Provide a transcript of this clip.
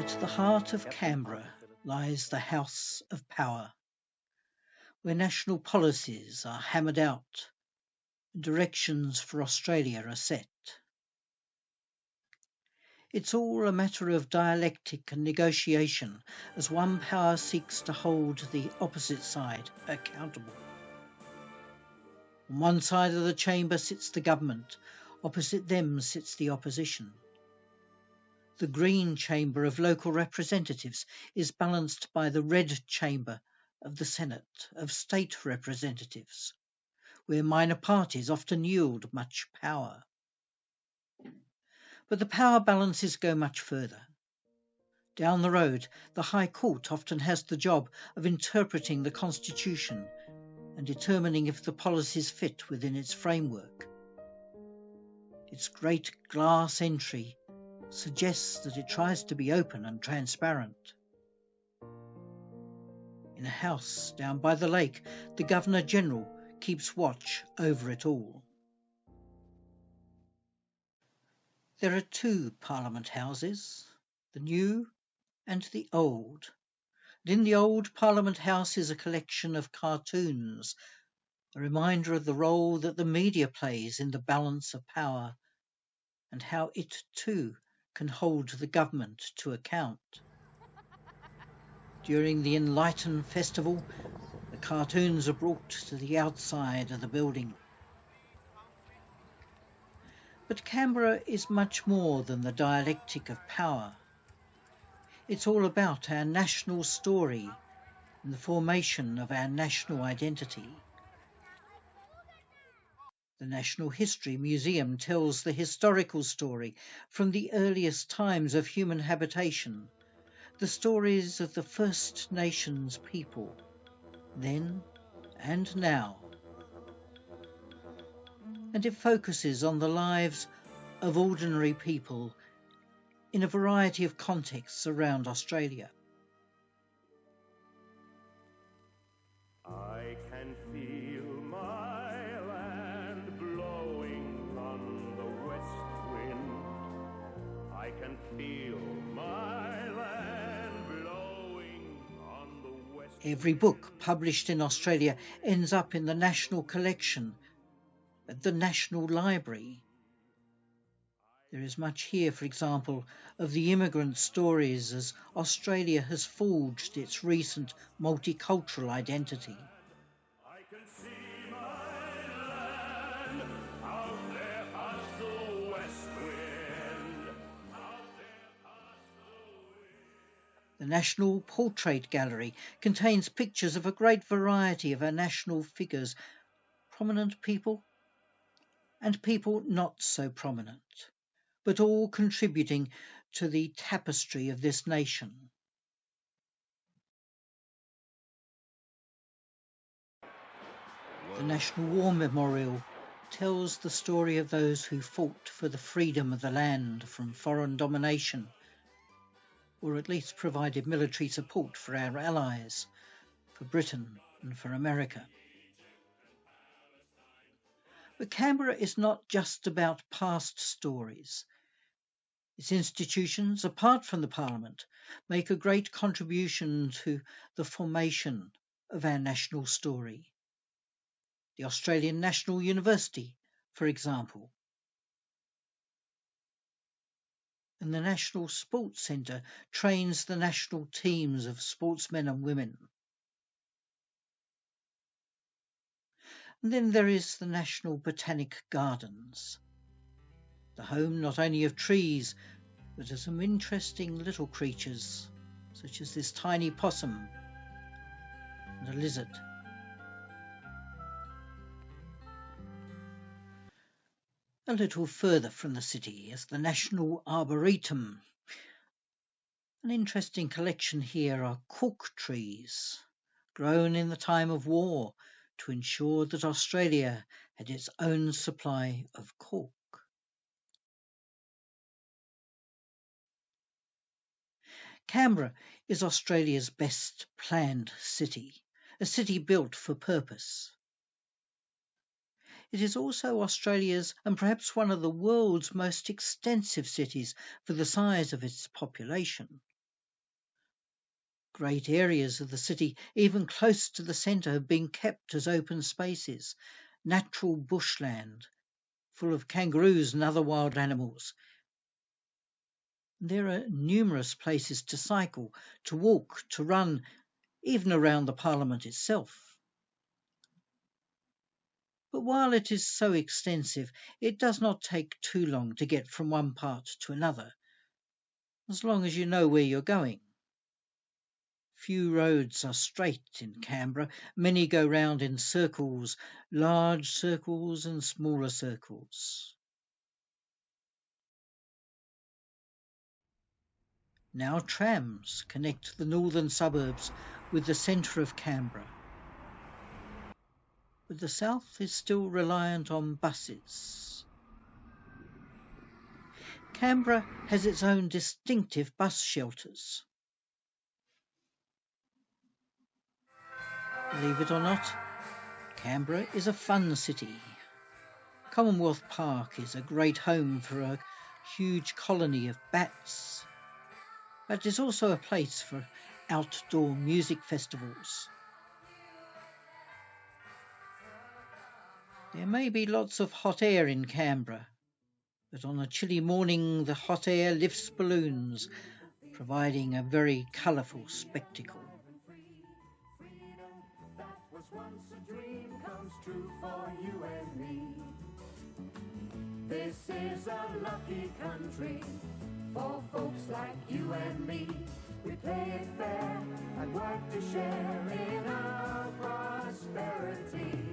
At the heart of Canberra lies the House of Power, where national policies are hammered out and directions for Australia are set. It's all a matter of dialectic and negotiation as one power seeks to hold the opposite side accountable. On one side of the chamber sits the government, opposite them sits the opposition. The green chamber of local representatives is balanced by the red chamber of the Senate of state representatives, where minor parties often yield much power. But the power balances go much further. Down the road, the High Court often has the job of interpreting the Constitution and determining if the policies fit within its framework. Its great glass entry suggests that it tries to be open and transparent. In a house down by the lake, the Governor-General keeps watch over it all. There are two Parliament Houses, the new and the old. And in the old Parliament House is a collection of cartoons, a reminder of the role that the media plays in the balance of power and how it too can hold the government to account. During the Enlighten Festival, the cartoons are brought to the outside of the building. But Canberra is much more than the dialectic of power. It's all about our national story and the formation of our national identity. The National History Museum tells the historical story from the earliest times of human habitation, the stories of the First Nations people, then and now. And it focuses on the lives of ordinary people in a variety of contexts around Australia. I can feel my land blowing on the west wind. I can feel my land blowing on the west wind. Every book published in Australia ends up in the National Collection at the National Library. There is much here, for example, of the immigrant stories as Australia has forged its recent multicultural identity. I can see my land out there past the west wind. Out there past the wind. The National Portrait Gallery contains pictures of a great variety of our national figures, prominent people and people not so prominent, but all contributing to the tapestry of this nation. The National War Memorial tells the story of those who fought for the freedom of the land from foreign domination, or at least provided military support for our allies, for Britain and for America. But Canberra is not just about past stories. Its institutions, apart from the Parliament, make a great contribution to the formation of our national story. The Australian National University, for example, and the National Sports Centre trains the national teams of sportsmen and women. And then there is the National Botanic Gardens, the home not only of trees, but of some interesting little creatures, such as this tiny possum and a lizard. A little further from the city is the National Arboretum. An interesting collection here are cork trees, grown in the time of war to ensure that Australia had its own supply of cork. Canberra is Australia's best planned city, a city built for purpose. It is also Australia's and perhaps one of the world's most extensive cities for the size of its population. Great areas of the city, even close to the centre, have been kept as open spaces, natural bushland, full of kangaroos and other wild animals. There are numerous places to cycle, to walk, to run, even around the Parliament itself. But while it is so extensive, it does not take too long to get from one part to another, as long as you know where you're going. Few roads are straight in Canberra. Many go round in circles, large circles and smaller circles. Now trams connect the northern suburbs with the centre of Canberra, but the south is still reliant on buses. Canberra has its own distinctive bus shelters. Believe it or not, Canberra is a fun city. Commonwealth Park is a great home for a huge colony of bats, but it is also a place for outdoor music festivals. There may be lots of hot air in Canberra, but on a chilly morning the hot air lifts balloons, providing a very colourful spectacle. That was once a dream comes true for you and me. This is a lucky country for folks like you and me. We play it fair and work to share in our prosperity.